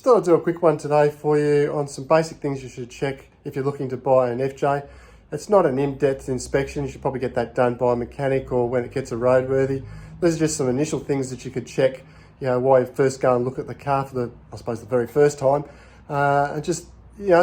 Just thought I'd do a quick one today for you on some basic things you should check if you're looking to buy an FJ. It's not an in-depth inspection. You should probably get that done by a mechanic or when it gets a roadworthy. These are just some initial things that you could check, while you first go and look at the car for the very first time. And just,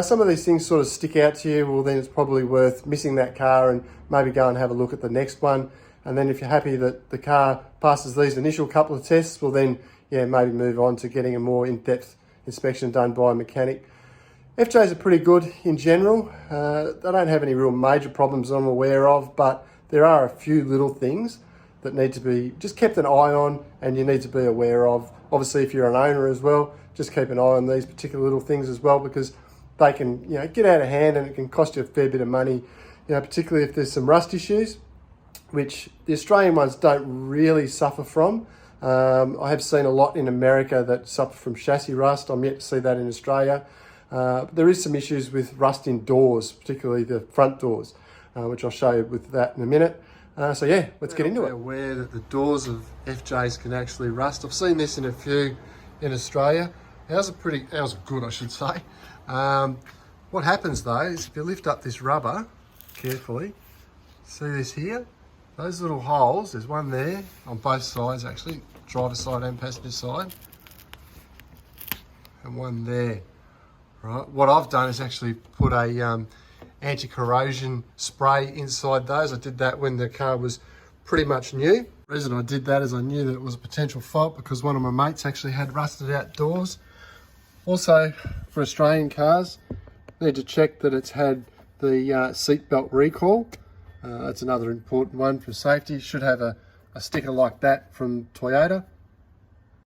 some of these things sort of stick out to you. Well, then it's probably worth missing that car and maybe go and have a look at the next one. And then if you're happy that the car passes these initial couple of tests, well then, maybe move on to getting a more in-depth inspection done by a mechanic. FJs are pretty good in general. They don't have any real major problems I'm aware of, but there are a few little things that need to be just kept an eye on and you need to be aware of. Obviously, if you're an owner as well, just keep an eye on these particular little things as well, because they can, get out of hand and it can cost you a fair bit of money, particularly if there's some rust issues, which the Australian ones don't really suffer from. I have seen a lot in America that suffer from chassis rust. I'm yet to see that in Australia. There is some issues with rust in doors, particularly the front doors, which I'll show you with that in a minute. Let's get into it. Aware that the doors of FJs can actually rust. I've seen this in a few in Australia. Ours are good, I should say. What happens though is if you lift up this rubber carefully, see this here? Those little holes, there's one there on both sides actually, driver side and passenger side, and one there. Right. What I've done is actually put a anti-corrosion spray inside those. I did that when the car was pretty much new. The reason I did that is I knew that it was a potential fault because one of my mates actually had rusted out doors. Also, for Australian cars, need to check that it's had the seat belt recall. That's another important one for safety. You should have a sticker like that from Toyota.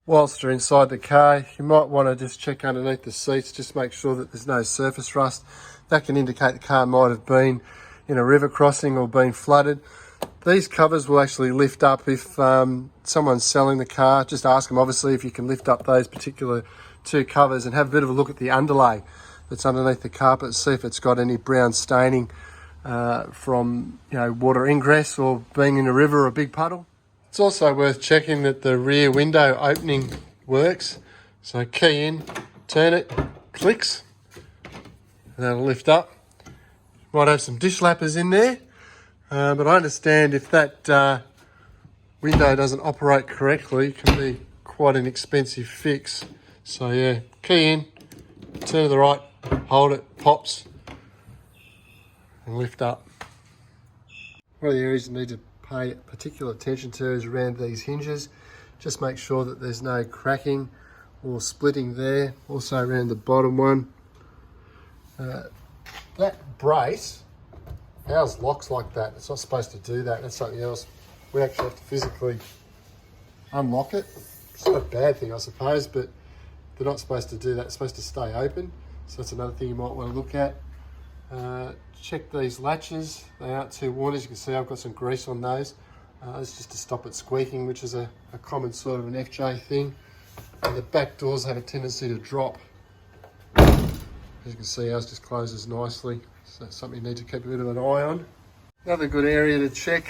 Whilst you're inside the car, you might want to just check underneath the seats, just make sure that there's no surface rust. That can indicate the car might have been in a river crossing or been flooded. These covers will actually lift up if someone's selling the car. Just ask them, obviously, if you can lift up those particular two covers and have a bit of a look at the underlay that's underneath the carpet, see if it's got any brown staining from water ingress or being in a river or a big puddle. It's also worth checking that the rear window opening works. So key in, turn it, clicks, and that'll lift up. Might have some dish lappers in there, but I understand if that window doesn't operate correctly, it can be quite an expensive fix. So key in, turn to the right, hold it, pops, and lift up. One of the areas you need to pay particular attention to is around these hinges. Just make sure that there's no cracking or splitting there. Also around the bottom one. That brace, ours locks like that. It's not supposed to do that. That's something else. We actually have to physically unlock it. It's not a bad thing, I suppose, but they're not supposed to do that. It's supposed to stay open. So that's another thing you might want to look at. Check these latches. They aren't too worn. As you can see, I've got some grease on those. It's just to stop it squeaking, which is a common sort of an FJ thing. And the back doors have a tendency to drop. As you can see, ours just closes nicely. So that's something you need to keep a bit of an eye on. Another good area to check,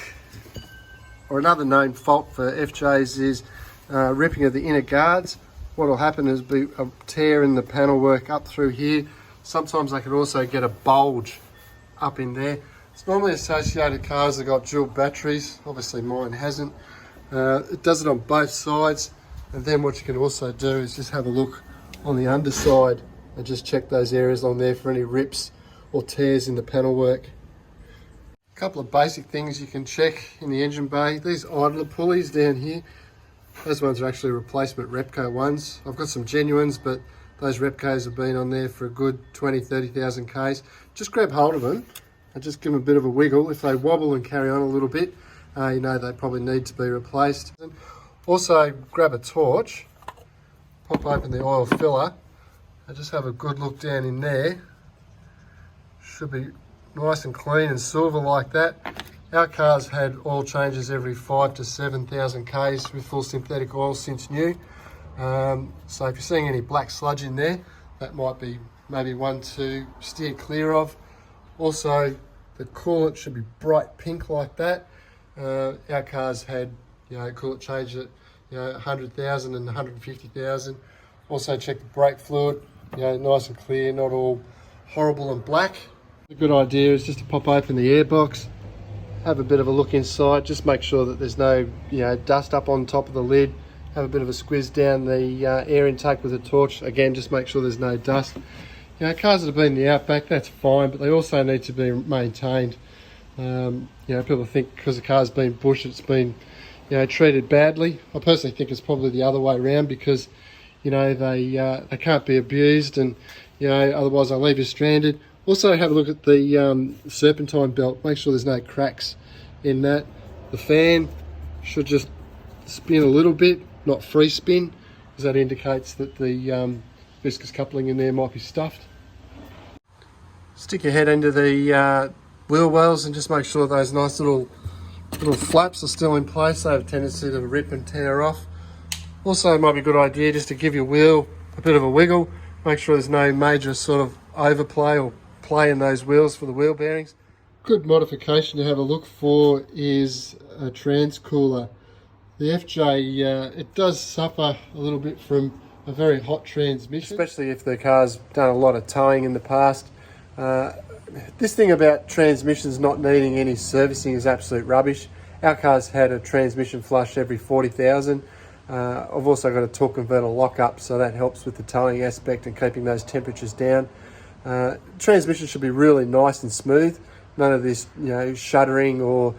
or another known fault for FJs, is ripping of the inner guards. What will happen is be a tear in the panel work up through here. Sometimes they can also get a bulge up in there. It's normally associated with cars that got dual batteries. Obviously mine hasn't. It does it on both sides. And then what you can also do is just have a look on the underside and just check those areas along there for any rips or tears in the panel work. A couple of basic things you can check in the engine bay. These idler pulleys down here, those ones are actually replacement Repco ones. I've got some genuines, but those Repcos have been on there for a good 20,000-30,000 Ks. Just grab hold of them and just give them a bit of a wiggle. If they wobble and carry on a little bit, they probably need to be replaced. Also, grab a torch, pop open the oil filler, and just have a good look down in there. Should be nice and clean and silver like that. Our car's had oil changes every 5,000 to 7,000 Ks with full synthetic oil since new. So if you're seeing any black sludge in there, that might be maybe one to steer clear of. Also, the coolant should be bright pink like that. Our cars had, coolant change at 100,000 and 150,000. Also check the brake fluid, you know, nice and clear, not all horrible and black. A good idea is just to pop open the airbox, have a bit of a look inside, just make sure that there's no, you know, dust up on top of the lid. Have a bit of a squiz down the air intake with a torch. Again, just make sure there's no dust. You know, cars that have been in the outback, that's fine, but they also need to be maintained. You know, people think because the car's been bushed, it's been, you know, treated badly. I personally think it's probably the other way around, because, you know, they can't be abused, and, you know, otherwise they'll leave you stranded. Also, have a look at the serpentine belt. Make sure there's no cracks in that. The fan should just spin a little bit, not free spin, because that indicates that the viscous coupling in there might be stuffed. Stick your head into the wheel wells and just make sure those nice little flaps are still in place. They have a tendency to rip and tear off. Also, it might be a good idea just to give your wheel a bit of a wiggle. Make sure there's no major sort of overplay or play in those wheels for the wheel bearings. Good modification to have a look for is a transcooler. The FJ, it does suffer a little bit from a very hot transmission, especially if the car's done a lot of towing in the past. This thing about transmissions not needing any servicing is absolute rubbish. Our car's had a transmission flush every 40,000. I've also got a torque converter lock-up, so that helps with the towing aspect and keeping those temperatures down. Transmission should be really nice and smooth. None of this, you know, shuddering or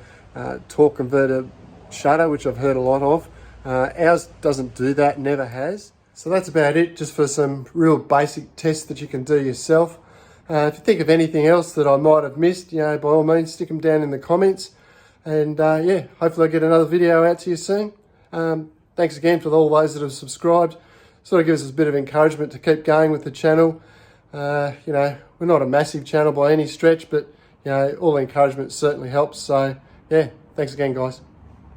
torque converter shudder, which I've heard a lot of. Ours doesn't do that, never has. So that's about it, just for some real basic tests that you can do yourself. If you think of anything else that I might have missed, you know, by all means, stick them down in the comments. And yeah, hopefully I'll get another video out to you soon. Thanks again for all those that have subscribed. Sort of gives us a bit of encouragement to keep going with the channel. You know, we're not a massive channel by any stretch, but, you know, all the encouragement certainly helps. So yeah, thanks again, guys.